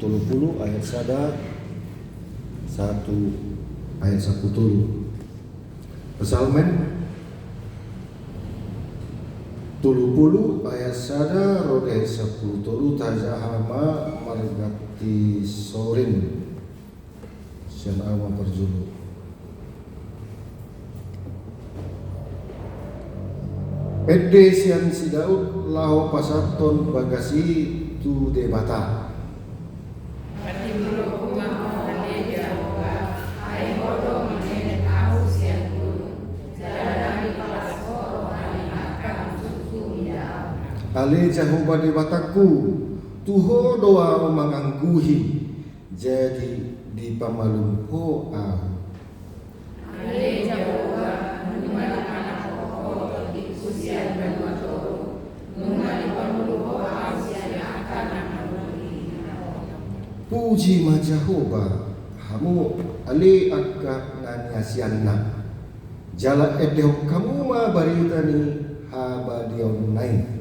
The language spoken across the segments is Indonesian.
30 ayat 1 ayat 10. Psalmen 30 ayat 1 rode 10 tajahama margati sorin sian awa perjulu. Pede sian si Daud lao pasaton bagasi tu debata. Ale Jehovah debataku, tuho doa mangangguhi, jadi di pamalum ho aku. Ale Jehovah numali anak ho di kusian bermotor, numali pamulu ho asian akan namuli. Puji ma Jehovah, hamu ale akka nanyasianna. Jala edeo kamu ma baritani haba dion naik.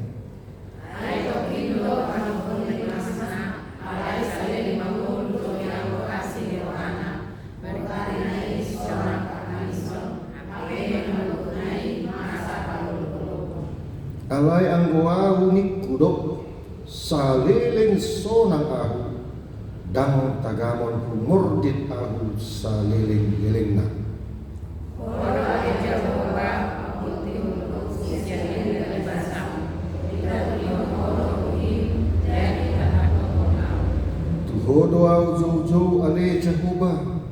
Alai anggoa unik kudok saleleng sonang ahu dang tagamon humordit ahu saleleng gelengna. Tuho doa jauh-jauh ale Jehovah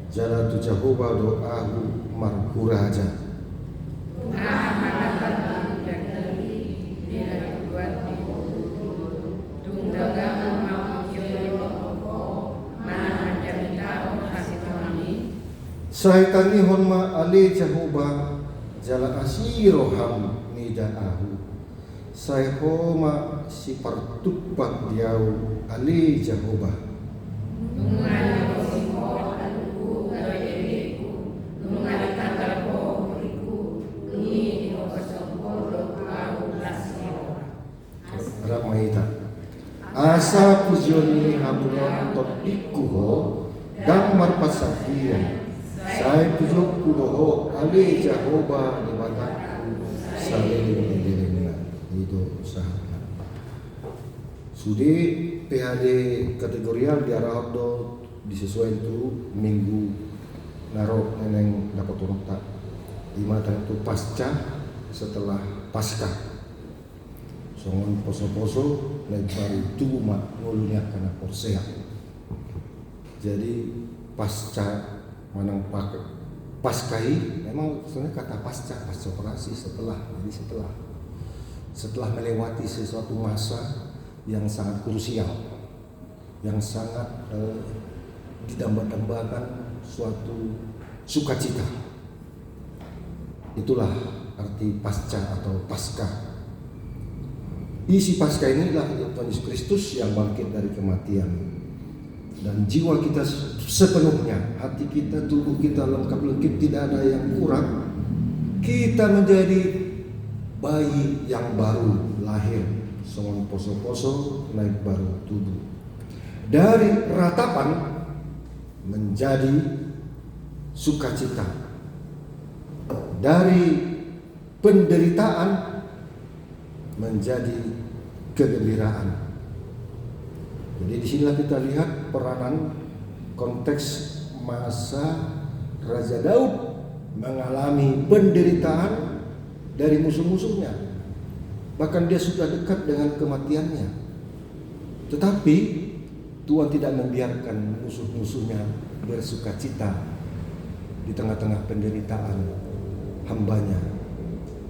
jala tu Jehovah doahu markuraja. Saitani honma ale Jehovah jala asiroham nidaahu. Sai homa si partupak diau ale Jehovah. Ramaita asa pujioni hamulan totikuho dan marpasakian. Saya pujuk kudoho ale Jehovah di mataku saleleng gelengna. Itu usaha. Sudi PHD kategorial diarah do disesuaikan itu minggu naro neneng dapat turun tak. Lima tahun itu pasca setelah Paskah. Songon poso-poso naik baru tubuh mak ngulunya karena porsea. Jadi pasca manang paskai memang sebenarnya kata pasca operasi setelah, jadi setelah melewati sesuatu masa yang sangat krusial, yang sangat didamba-dambakan suatu sukacita. Itulah arti pasca atau pasca. Isi pasca inilah Tuhan Yesus Kristus yang bangkit dari kematian. Dan jiwa kita sepenuhnya, hati kita, tubuh kita lengkap-lengkap, tidak ada yang kurang. Kita menjadi bayi yang baru lahir, songon poso-poso naik baru tubuh. Dari ratapan menjadi sukacita, dari penderitaan menjadi kegembiraan. Jadi disinilah kita lihat peranan konteks masa Raja Daud mengalami penderitaan dari musuh-musuhnya. Bahkan dia sudah dekat dengan kematiannya. Tetapi Tuhan tidak membiarkan musuh-musuhnya bersukacita di tengah-tengah penderitaan hambanya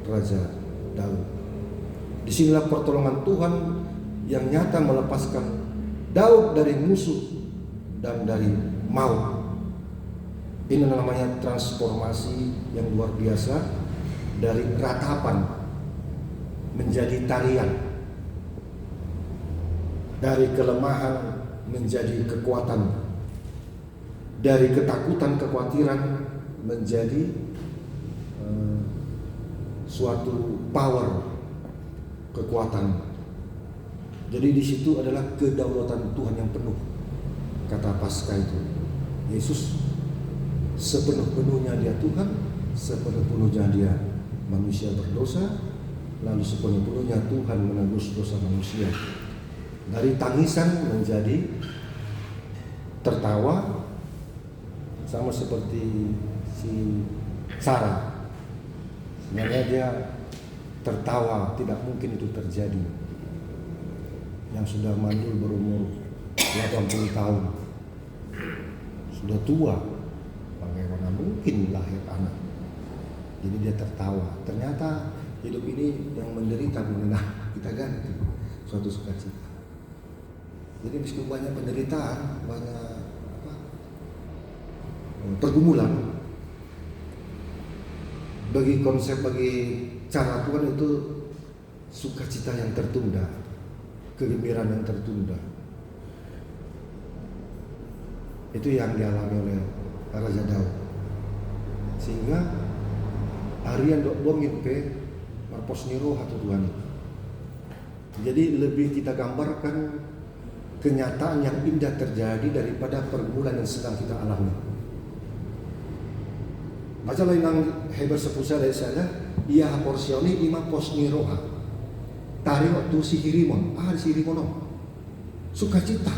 Raja Daud. Disinilah pertolongan Tuhan yang nyata melepaskan Daud dari musuh dan dari maut. Ini namanya transformasi yang luar biasa, dari ratapan menjadi tarian, dari kelemahan menjadi kekuatan, dari ketakutan kekhawatiran menjadi suatu power, kekuatan. Jadi di situ adalah kedaulatan Tuhan yang penuh. kata Paskah itu. Yesus sepenuh-penuhnya dia Tuhan, sepenuh-penuhnya dia manusia berdosa, lalu sepenuh-penuhnya Tuhan menebus dosa manusia. Dari tangisan menjadi tertawa, sama seperti si Sarah. Sebenarnya dia tertawa, tidak mungkin itu terjadi. Yang sudah mandul berumur 80 tahun, sudah tua, bagaimana mungkin lahir anak? Jadi dia tertawa. Ternyata hidup ini yang menderita mengenal kita ganti suatu sukacita. Jadi meskipun banyak penderitaan, banyak pergumulan, bagi cara Tuhan itu sukacita yang tertunda, kegembiraan yang tertunda. Itu yang dialami oleh Raja Daud. Sehingga harian dok bomimpe marpos niro hatu Tuhan. Jadi lebih kita gambarkan kenyataan yang indah terjadi daripada pergumulan yang sedang kita alami. Baca lain yang hebat sepusa dari saya, ia porsioni ima posniroha. Tari waktu si hirimon, si hirimono, sukacita,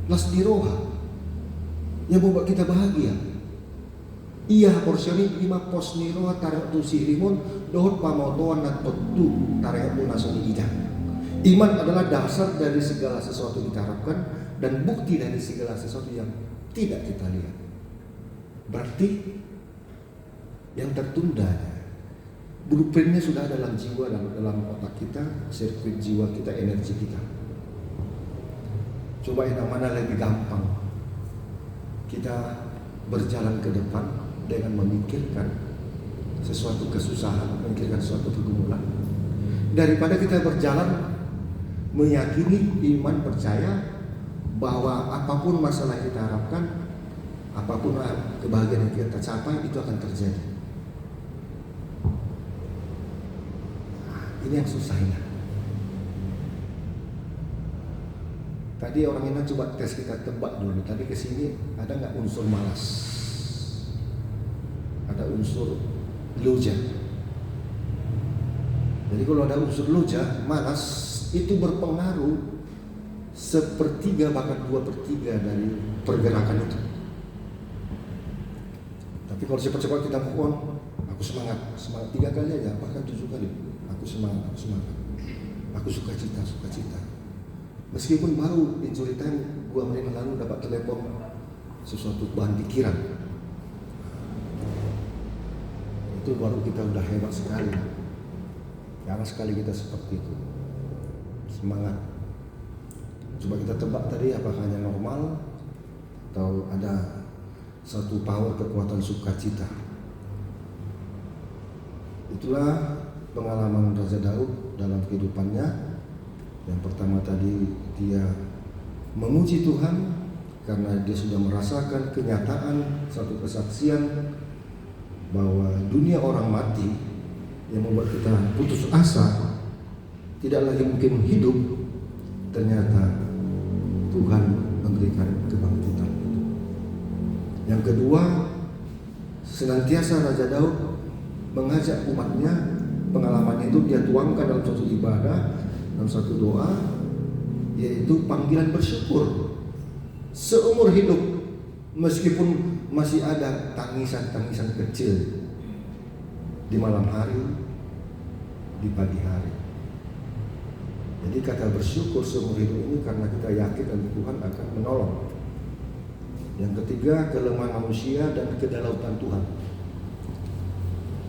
las diroha, yang membuat kita bahagia. Ia porsioni ima posniroha tari waktu si hirimon, dohot pamotoan dan petu tari waktu nasoni ijah. Iman adalah dasar dari segala sesuatu yang kita harapkan dan bukti dari segala sesuatu yang tidak kita lihat. Berarti yang tertunda, blueprintnya sudah ada dalam jiwa, dalam otak kita, sirkuit jiwa kita, energi kita. Coba yang mana lebih gampang kita berjalan ke depan dengan memikirkan sesuatu kesusahan, memikirkan sesuatu pergumulan, daripada kita berjalan meyakini, iman, percaya bahwa apapun masalah yang kita harapkan, apapun kebahagiaan yang kita capai, itu akan terjadi. Ini yang susah ya. Tadi orang ini coba tes, kita tebak dulu. Tadi kesini ada nggak unsur malas? Ada unsur loja. Jadi kalau ada unsur loja, malas, itu berpengaruh 1/3 bahkan 2/3 dari pergerakan itu. Tapi kalau cepat-cepat kita move on, aku semangat 3 kali aja, bahkan 7 kali. Aku semangat, aku sukacita. Meskipun baru injury time 2 menit lalu dapat telepon sesuatu bahan pikiran, itu baru kita udah hebat sekali. Jarang sekali kita seperti itu. Semangat. Coba kita tebak tadi, apakah hanya normal atau ada satu power kekuatan sukacita. Itulah pengalaman Raja Daud dalam kehidupannya. Yang pertama tadi, dia memuji Tuhan karena dia sudah merasakan kenyataan, satu kesaksian bahwa dunia orang mati yang membuat kita putus asa, tidak lagi mungkin hidup. Ternyata Tuhan memberikan kebangkitan itu. Yang kedua, senantiasa Raja Daud mengajak umatnya, pengalamannya itu dia tuangkan dalam suatu ibadah, dalam satu doa, yaitu panggilan bersyukur seumur hidup, meskipun masih ada tangisan-tangisan kecil di malam hari, di pagi hari. Jadi kata bersyukur seumur hidup ini karena kita yakin dan Tuhan akan menolong. Yang ketiga, kelemahan manusia dan kedaulatan Tuhan.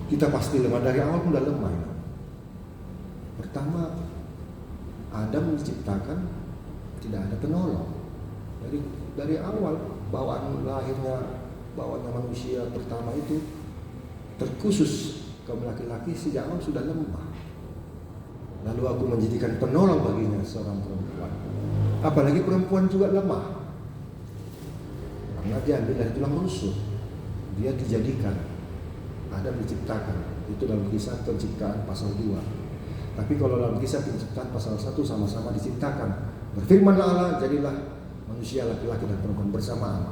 Kita pasti lemah, dari awal sudah lemah. Pertama, Adam diciptakan tidak ada penolong. Jadi dari awal bawaannya manusia pertama itu terkhusus kaum laki-laki sejak awal sudah lemah. Lalu aku menjadikan penolong baginya seorang perempuan. Apalagi perempuan juga lemah, karena dia ambil dari tulang rusuk. Dia dijadikan, Adam diciptakan. Itu dalam Kisah Penciptaan pasal 2. Tapi kalau dalam Kisah Penciptaan pasal 1 sama-sama diciptakan. Berfirmanlah Allah, jadilah manusia laki-laki dan perempuan bersamaan.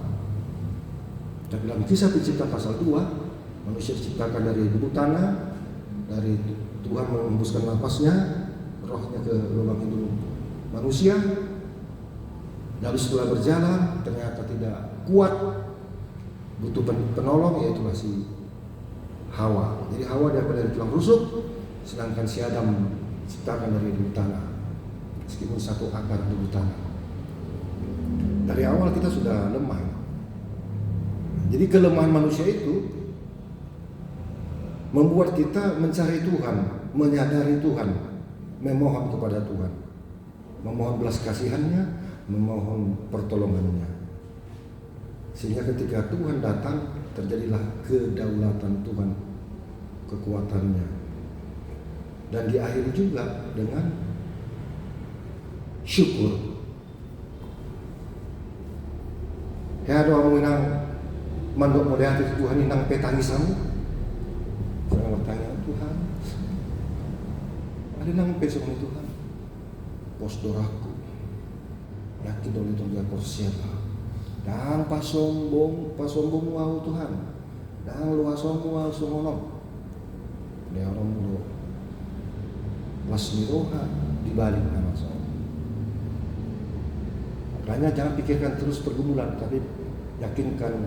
Tapi dalam Kisah Penciptaan pasal 2, manusia diciptakan dari debu tanah, dari Tuhan menghembuskan napasnya, rohnya ke lubang hidung manusia. Lalu setelah berjalan ternyata tidak kuat, butuh penolong, yaitu si Hawa. Jadi Hawa daripada dari tulang rusuk, sedangkan si Adam diciptakan dari debu tanah, meskipun satu akar debu tanah. Dari awal kita sudah lemah. Jadi kelemahan manusia itu membuat kita mencari Tuhan, menyadari Tuhan, memohon kepada Tuhan, memohon belas kasihannya, memohon pertolongannya. Sehingga ketika Tuhan datang, terjadilah kedaulatan Tuhan, kekuatannya. Dan diakhiri juga dengan syukur. Ya doa menang mandok melihat Tuhan inang petangisamu. Saya bertanya, Tuhan, ada nang pesong Tuhan. Pos doraku, yakin dong itu dia porsiapa. Dan pasombong wow Tuhan. Dan luas semua sungono. Dia orang mudo. Wasmiroha dibalik nama saya. Makanya jangan pikirkan terus pergumulan, tapi yakinkan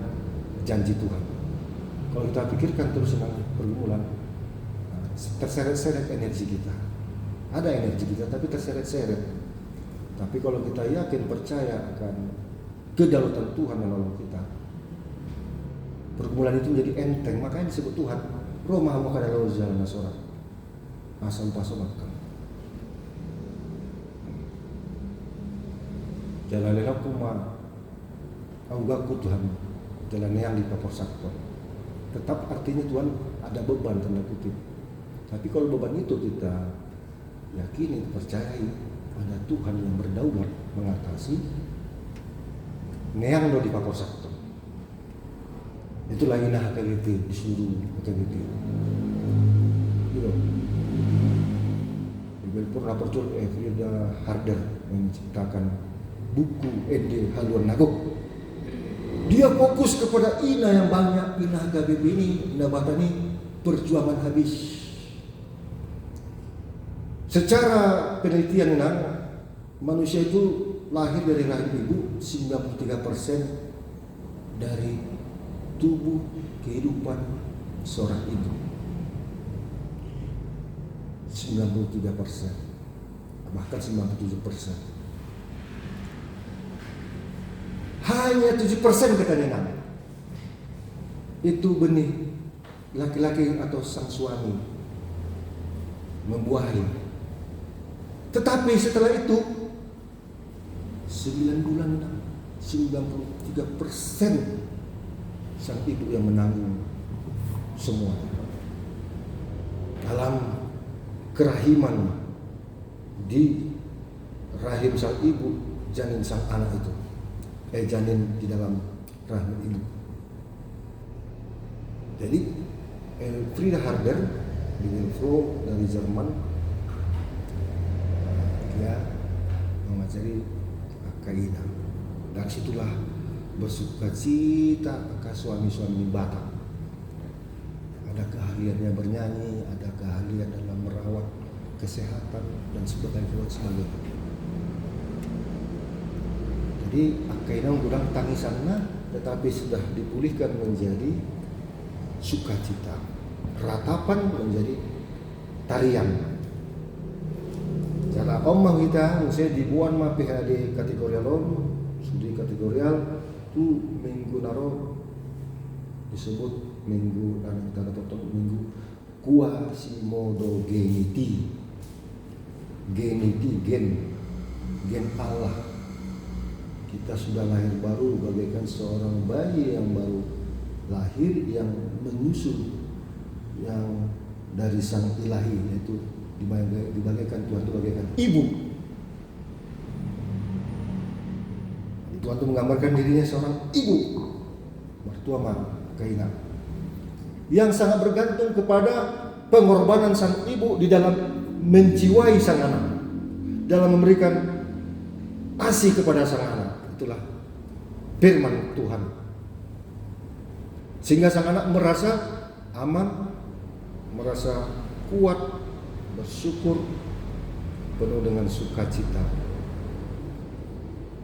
janji Tuhan. Kalau kita pikirkan terus tentang pergumulan, terseret-seret energi kita. Ada energi kita tapi terseret-seret. Tapi kalau kita yakin, percaya akan kedaulatan Tuhan menolong kita, pergumulan itu menjadi enteng. Makanya disebut Tuhan Roma makada lalu jalan nasora asam pasomakan. Jalan lelak kuma anggaku Tuhan, jalan yang di paporsakton. Tetap artinya Tuhan ada beban tanda kutip. Tapi kalau beban itu kita yakini, percayai, ada Tuhan yang berdaulat mengatasi, neang do di paporsakton. Itulah inah HKBP di seluruh HKBP. Gitu. Bibel pernah percul Frida Harder menciptakan buku Ede Haluan Nagok. Dia fokus kepada ina yang banyak, ina HKBP ini, ina batani perjuangan habis. Secara penelitian manusia itu lahir dari rahim ibu 93% dari tubuh kehidupan seorang ibu. 93%, bahkan 97%. Hanya 7% katanya itu benih laki-laki atau sang suami membuahi. Tetapi setelah itu 9 bulan 93% sang ibu yang menanggung semua. Dalam kerahiman di rahim sang ibu, janin sang anak itu, janin di dalam rahim ibu. Jadi Frida Harder di Wilfro dari Jerman, dia mengajari kaidah. Dari situlah bersuka cita ke suami-suami Batak. Ada keahliannya bernyanyi, ada keahlian dalam merawat kesehatan dan sebagainya. Jadi kaidah kurang tangisannya, tetapi sudah dipulihkan menjadi sukacita, ratapan menjadi tarian. Cara omah kita, misalnya dibuat mah PHD kategorial studi kategorial tu minggu naro disebut minggu dan kita dapat minggu Quasimodogeniti, gen Allah. Kita sudah lahir baru bagaikan seorang bayi yang baru lahir, yang menyusul, yang dari sang ilahi, yaitu dibagaikan Tuhan itu bagaikan ibu. Tuhan itu menggambarkan dirinya seorang ibu, mertua Kaina, yang sangat bergantung kepada pengorbanan sang ibu di dalam menjiwai sang anak, dalam memberikan kasih kepada sang anak. itulah firman Tuhan. Sehingga sang anak merasa aman, merasa kuat, bersyukur, penuh dengan sukacita.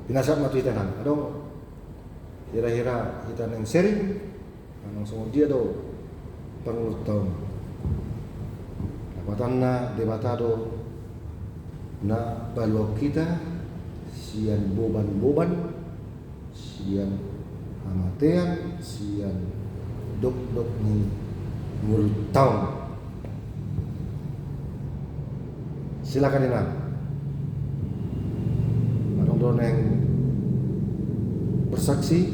Binasa matu kita nang, adong kira-kira kita nang sharing, langsung dia do perlu tahun. Dapatanna debatado na balok kita sian boban-boban, sian amatean, sian dok-dok ni mulut tahun. Silakan Ina. Adong yang bersaksi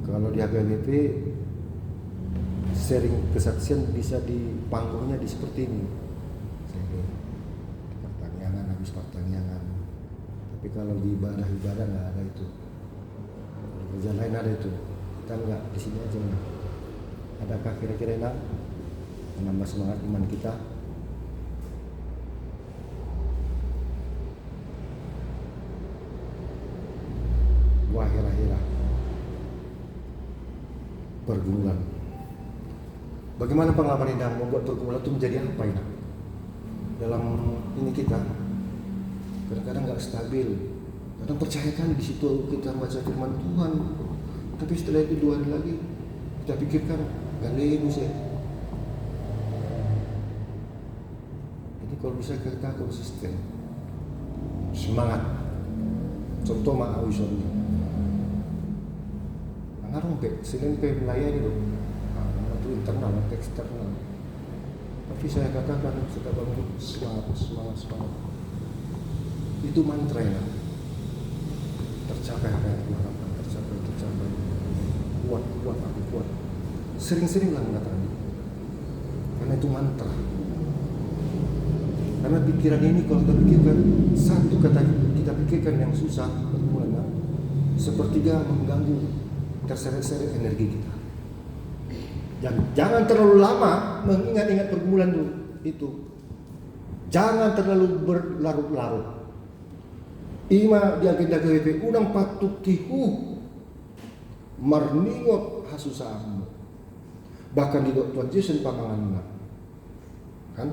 kalau di HPWP sharing kesaksian bisa di panggungnya di seperti ini. Pertanyaan habis pertanyaan. Tapi kalau di ibadah nggak ada itu. Di kerja lain ada itu. Kita enggak di sini aja. Adakah kira-kira Ina menambah semangat iman kita? Wahira-hira pergumulan. Bagaimana pengalaman Ina membuat pergumulan itu menjadi apa Ina? Dalam ini kita kadang-kadang nggak stabil. Kadang percaya kali di situ kita baca firman Tuhan. Tapi setelah itu 2 hari lagi kita pikirkan gak lemus ya. Jadi kalau bisa kita konsisten, semangat. Contoh ma'awi suami ngarung pe, Senin pe melayani itu itu internal atau eksternal. Tapi saya katakan sudah bangun semangat. Itu mantra ya. Tercapai apa yang kita harapkan, tercapai. Kuat, aku kuat. Sering-seringlah mengatakan itu. Karena itu mantra. Karena pikiran ini kalau kita pikirkan satu kata kita pikirkan yang susah, pergumulan, sepertiga mengganggu, terseret-seret energi kita. Dan jangan terlalu lama mengingat-ingat pergumulan itu. Jangan terlalu berlarut-larut. Ima di agenda KWP unang patut tihu marningot hasusamu. Bahkan di Tuhan Yesus panganganna. Kan?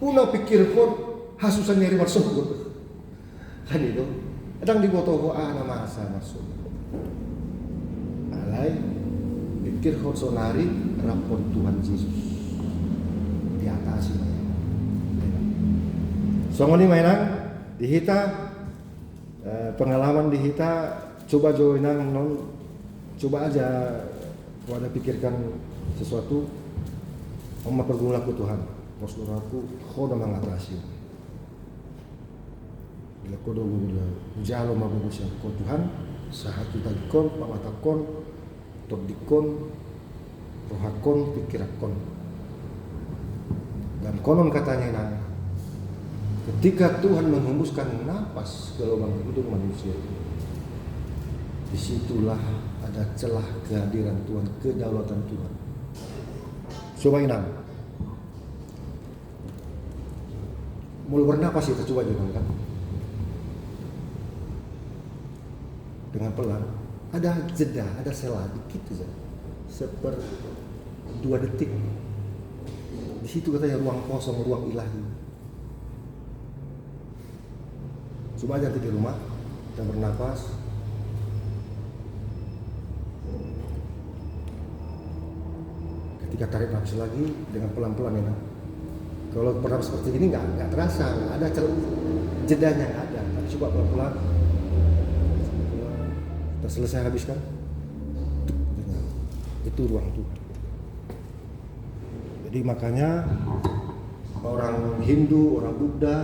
Una pikir kon hasusan nyari masuk. Kan itu. Kadang di botoho nama asa masuk. Alai pikir kon sonari rapor Tuhan Yesus. Di atas ini. Songoni mainan dihita pengalaman dihita. Coba joinan coba aja kalau ada pikirkan sesuatu Oma pergumulan ku Tuhan posuraku kau udah mengatasi bila kau udah jalo mabugusya kau Tuhan sahatu tagikon pamatakon tordikon rohakon pikirakon dan konon katanya nah, ketika Tuhan menghembuskan napas ke lubang hidup manusia disitulah ada celah kehadiran Tuhan, kedaulatan Tuhan. Coba inang. Mulai bernapas kita coba juga kan. Dengan pelan. Ada jeda, ada sela dikit saja. Seper 2 detik. Di situ katanya ruang kosong, ruang ilahi. Coba aja nanti di rumah kita bernapas. Ketika tarik nafas lagi dengan pelan-pelan ya. Kalau pernah seperti ini nggak terasa, nggak ada jedanya nggak ada. Tapi coba pelan-pelan. Kita selesai habiskan. Itu ruang Tuhan. Jadi makanya orang Hindu, orang Buddha,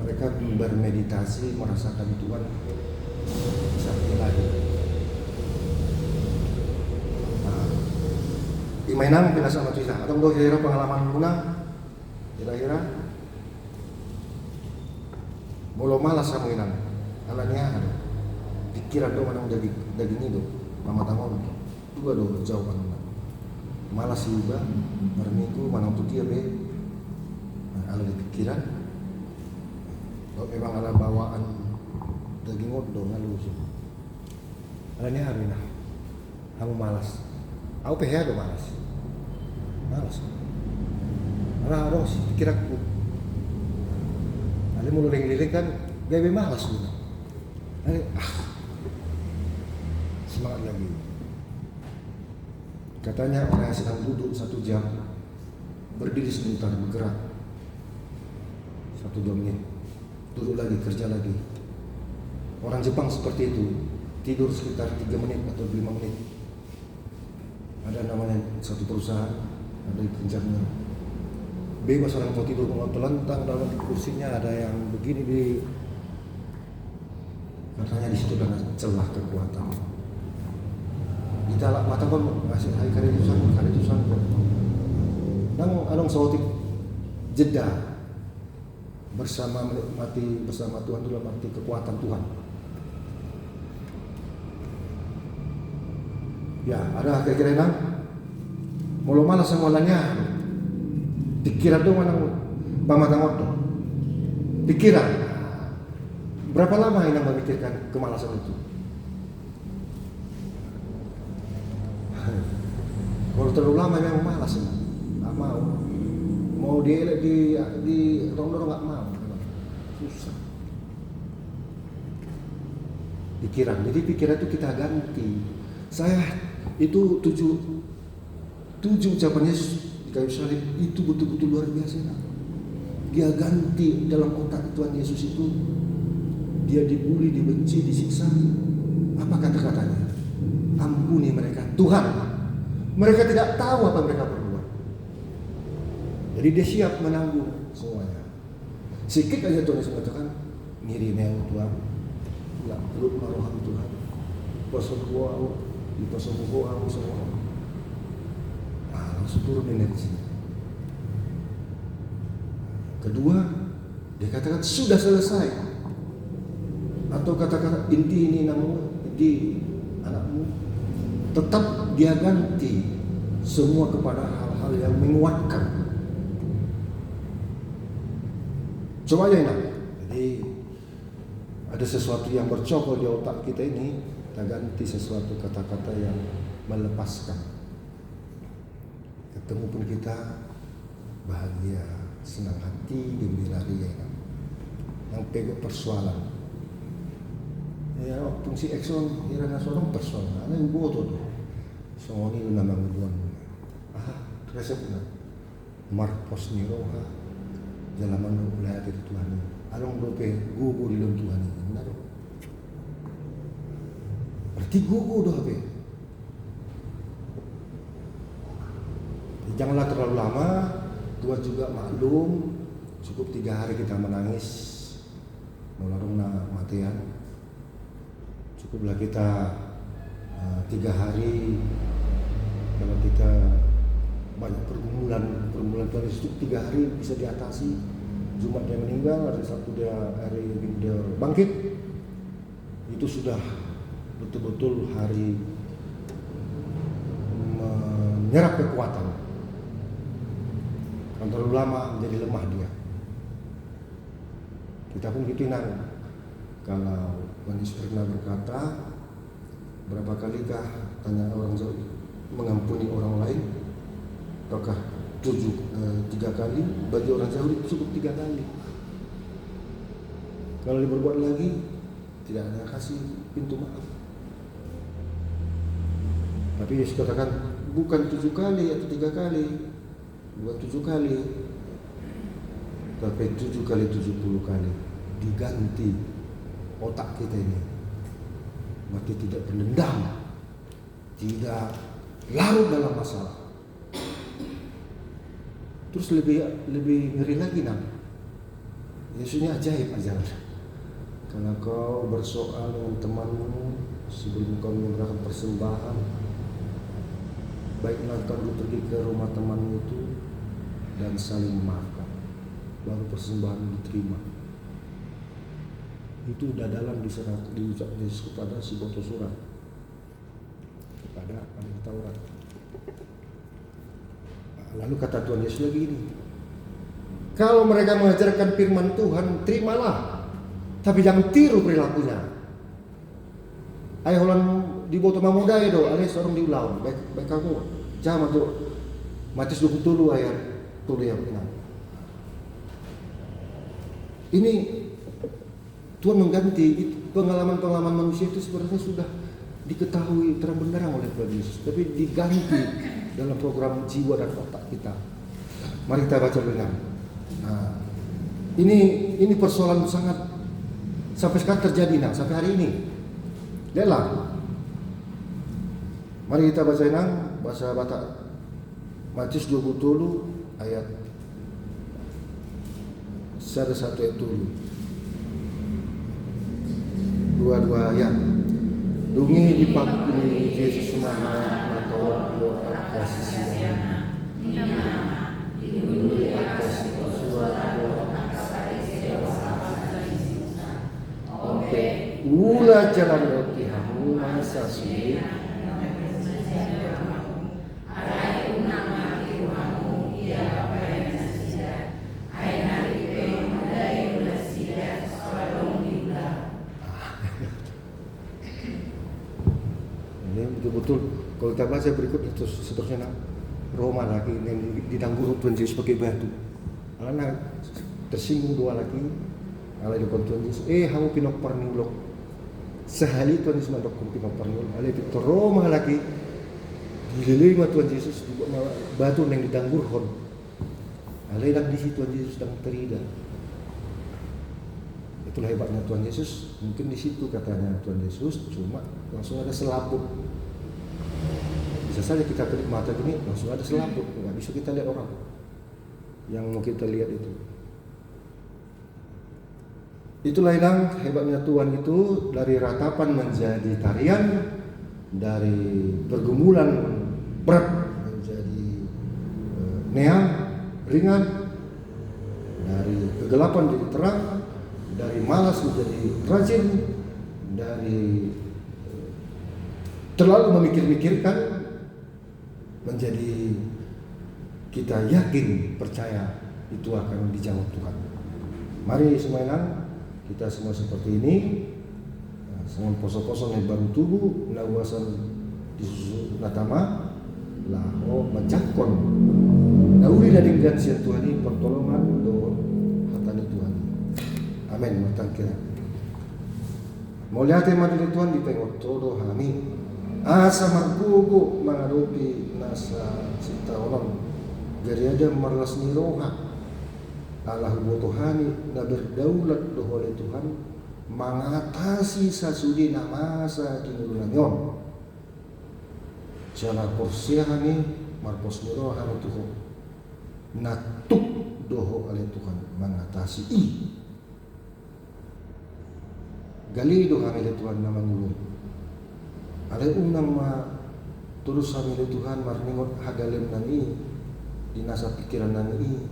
mereka bermeditasi merasakan Tuhan saat ilahi. Imainan bila sama cerita atau do kira pengalaman muna kira-kira mulu malas sama inang alanya ada pikiran do mana daging itu mama tangon dua do jawaban malas juga berminggu mana untuk dia be ala di pikiran Kalau memang ada bawaan daging odong lalu sih. Ada ni hari nah, kamu malas. Aku PH do malas. Malas. Ada dong sih kira-kira. Ada mulu liling-liling kan, gawe malas gitu. Semangat lagi. Katanya orang yang sedang duduk 1 jam, berdiri sebentar, bergerak 1-2 menit, duduk lagi, kerja lagi. Orang Jepang seperti itu, tidur sekitar 3 menit atau 5 menit. Ada namanya satu perusahaan, ada kerjanya. Bebas orang mau tidur, mau telentang dalam kursinya, ada yang begini di. Katanya di situ dengan celah kekuatan. Kita lah mata pun masih hari itu sanggup. Nang anong sawatik jeda bersama menikmati bersama Tuhan dalam arti kekuatan Tuhan. Ya, ada kira-kira nang mulu malas semuanya. Pikiran dong manang pamatang oto. Pikiran. Berapa lama ini memikirkan kemalasan itu? Kalau terlalu lama memang malas, nggak mau. Mau di dorong nggak mau, susah. Pikiran, jadi pikiran itu kita ganti. Saya itu tujuh ucapan Yesus di kayu salib itu betul-betul luar biasa. Dia ganti dalam otak Tuhan Yesus itu. Dia dibuli, dibenci, disiksa. Apa kata-katanya? Ampuni mereka, Tuhan. Mereka tidak tahu apa mereka perbuat. Jadi dia siap menanggung semuanya. Sikit aja Tuhan Yesus mengatakan, ngirimnya Tuhan, nggak perlu maroham Tuhan. Pasal gua, di pasal gua aku semua. Langsung turun energi. Kedua, dia katakan sudah selesai. Atau kata-kata inti ini namu, inti anakmu. Tetap dia ganti semua kepada hal-hal yang menguatkan. Coba aja enak. Jadi ada sesuatu yang bercokol di otak kita ini, kita ganti sesuatu kata-kata yang melepaskan. Ketemu pun kita bahagia, senang hati, gembira ria. Yang pegang persoalan. Ya, fungsi ekson irana sorong person. Ana yung boto to. So ni nama nguduan. Resep na. Marcos ni roha. Jalaman ng ulayat itu Tuhan. Anong dope gugu di dalam Tuhan ini. Naro. Berarti gugu doh be. Janganlah terlalu lama. Tuhan juga maklum. Cukup 3 hari kita menangis. Melarung na matian. Cukuplah kita 3 hari kalau kita banyak pergumulan Tuhan Yesus 3 hari bisa diatasi. Jumat dia meninggal, hari Sabtu hari dia bangkit. Itu sudah betul-betul hari menyerap kekuatan. Kalau terlalu lama menjadi lemah dia. Kita pun gitu nang. Kalau Tuhan Yesus pernah berkata, berapa kalikah tanya orang jauh mengampuni orang lain? Apakah 3 kali? Bagi orang jauh cukup 3 kali. Kalau dia berbuat lagi, tidak ada kasih pintu maaf. Tapi Yesus katakan bukan 7 kali atau 3 kali, bukan 7 kali, tapi 7 kali 70 kali diganti. Otak kita ini berarti tidak berdendam, tidak larut dalam masalah. Terus lebih ngeri lagi nang Yesusnya ajaib aja. Karena kau bersoal dengan temanmu sebelum kau menyerahkan persembahan, baiklah kau pergi ke rumah temanmu itu dan saling memaafkan, baru persembahan diterima. Itu udah dalam diucap Yesus kepada si boto surat, kepada ahli Taurat. Lalu kata Tuhan Yesus lagi ini, kalau mereka mengajarkan firman Tuhan, terimalah. Tapi jangan tiru perilakunya. Ayo holan di boto mamuda do, alias orang diulang. Baik kamu jama tuh Matius 20 ayat 7 yang benar. Ini Tuhan mengganti pengalaman-pengalaman manusia itu sebenarnya sudah diketahui terang benderang oleh Tuhan Yesus, tapi diganti dalam program jiwa dan otak kita. Mari kita baca benar. Nah, ini persoalan sangat sampai sekarang terjadi sampai hari ini. Lihatlah. Mari kita baca bahasa Batak. Matius 20 ayat 1 ayat 2 ayat. Dungi di pakuni Yesus Maha atau kasih sayang. Di atas suatu oke, ulah jalan roti hamu masa sulit. Betul, kalau kita baca berikut itu seterusnya Roma lagi yang didangguru Tuhan Yesus pakai batu. Anak tersinggung dua lagi, ala depan Tuhan Yesus. Kamu pinok parniulok. Sehali Tuhan Yesus mandok pinok parniulok. Ala itu Roma lagi dililing Tuhan Yesus batu yang didanggurhon. Ala yang di situ Tuhan Yesus sedang terida. Itulah hebatnya Tuhan Yesus. Mungkin di situ katanya Tuhan Yesus cuma langsung ada selaput. Bisa saja kita kedip mata gini langsung ada selaput, nggak bisa kita lihat orang yang mau kita lihat itu. Itulah yang hebatnya Tuhan itu, dari ratapan menjadi tarian, dari pergumulan berat menjadi neang, ringan, dari kegelapan jadi terang, dari malas menjadi rajin, dari terlalu memikir-mikirkan menjadi kita yakin, percaya itu akan dijawab Tuhan. Mari semuanya kita semua seperti ini, semua poso-poso yang baru tubuh, nawasan disusu natama, laho mencakon, nauli dari gansian Tuhan ini pertolongan do hatani Tuhan. Amin. Matangkira. Mau lihat yang mati Tuhan di tengok todo kami. Asa margugo menghadapi nasa sita orang dari ada merlas niroha Allah butuhani na berdaulat doh oleh Tuhan mengatasi sasudi namasa kinulungan jala porsiahani marpos niroha Tuhan natuk doh oleh Tuhan mengatasi gali doh oleh Tuhan nama ngulung. Ada unang terus kami Tuhan marningot hagalem nani dinasa pikiran nani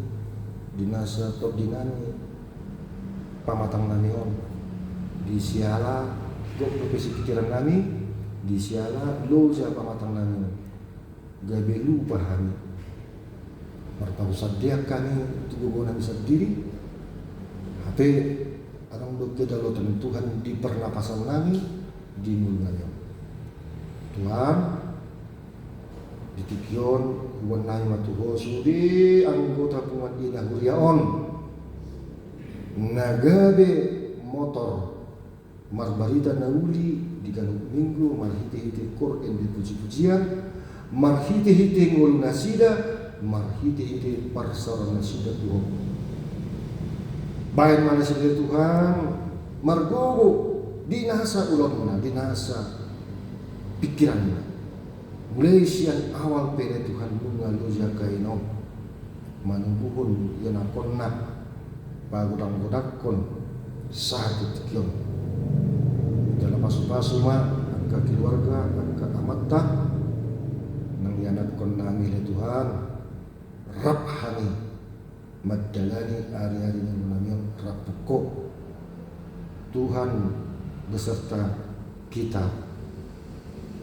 dinasa top dinani pamatang nani on di siala gok profesi pikiran nami di siala lo siapa pamatang nani gabe lupa kami martahu sadia kami tubuh bisa diri tapi arang do kedalotan Tuhan di pernapasan nami di mulanya Tuhan ditikion wanai matuho sudi anggota pumadina huriaon nagabe motor marbarita nauli di galuk minggu marhite-hite Quran di puji-pujian marhite-hite ngulu nasida marhite-hite parsara nasida Tuhan bayan manasida Tuhan margogo dinasa ulonna dinasa pikirannya mulai siang awal pada Tuhan bunga loja kaino manungguhun yang akonna pagudang-gudakon sakit kion dalam pasu-pasu angka keluarga angka amatta nang yanat konna milih Tuhan rabhani maddalani ari-ari nang rapuko Tuhan beserta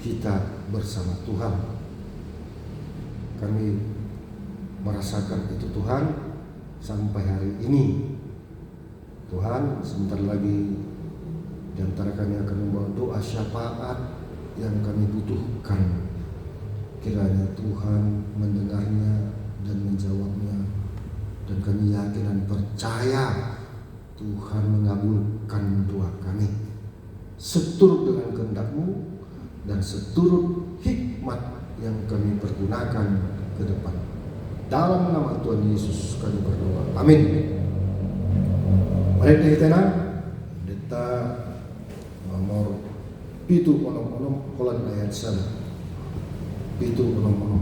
kita bersama Tuhan. Kami merasakan itu Tuhan sampai hari ini. Tuhan, sebentar lagi di antara kami akan membawa doa syafaat yang kami butuhkan. Kiranya Tuhan mendengarnya dan menjawabnya, dan kami yakin dan percaya Tuhan mengabulkan doa kami seturut dengan kehendak-Mu dan seturut hikmat yang kami pergunakan ke depan. Dalam nama Tuhan Yesus kami berdoa. Amin. Mari kita deta nomor 7 kolon ayat 1. 7 Amin.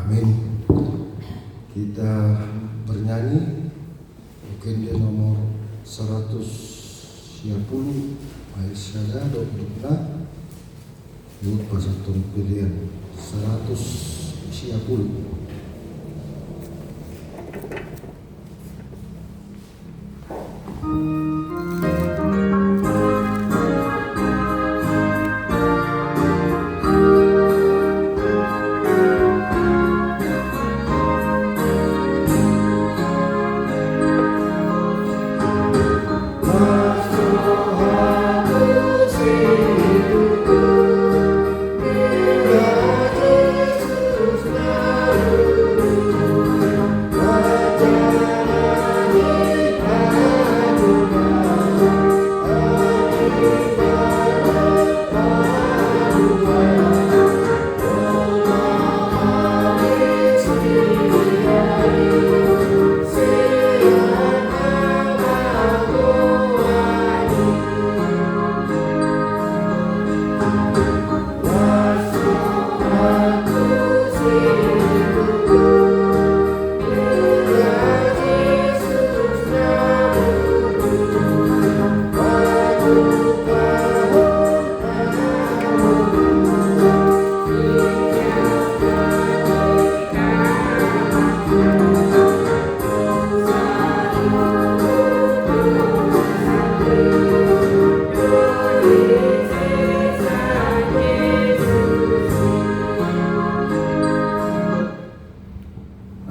Amin. Kita bernyanyi mungkin di nomor 110 Aisyah Dokna Yud pasatun pilihan 110.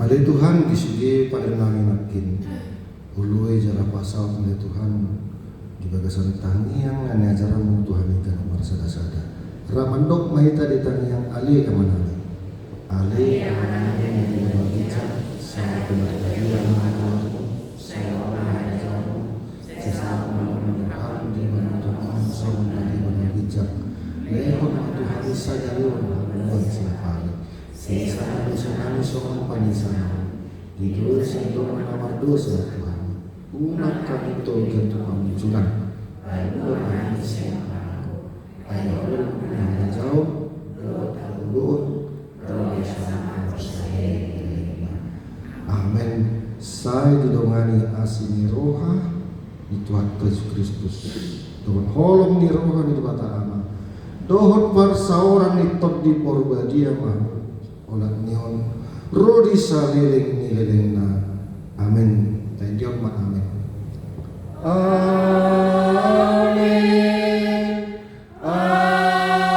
Ale Tuhan disugi pada nami nakin ulue jara pasal oleh Tuhan di bagasan tangiang ane ajaran Tuhan ikan marsada-sada ramandok mahita di tangiang ale amanane di bagicak saya benar-benar saya orang ajaran sesama mendengar di mana Tuhan sama di mana bijak lehon Tuhan saja lehon buat siapa sisa dosa soal panisana di dosa nomor dosa Tuhan umat kami togen Tuhan jungan ayo siapa ayo yang jauh amin. Saya didongani asini roha di Tuhan Yesus Kristus dohon holong ni roha ni bata ama dohon parsauran ni top di porbadia mah olat nion rodi saliling ni lelengna amin tendion ma amin amin amin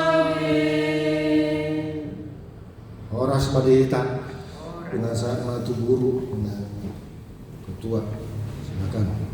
amin. Horas madita dengan saat matu guru dengan ketua silakan.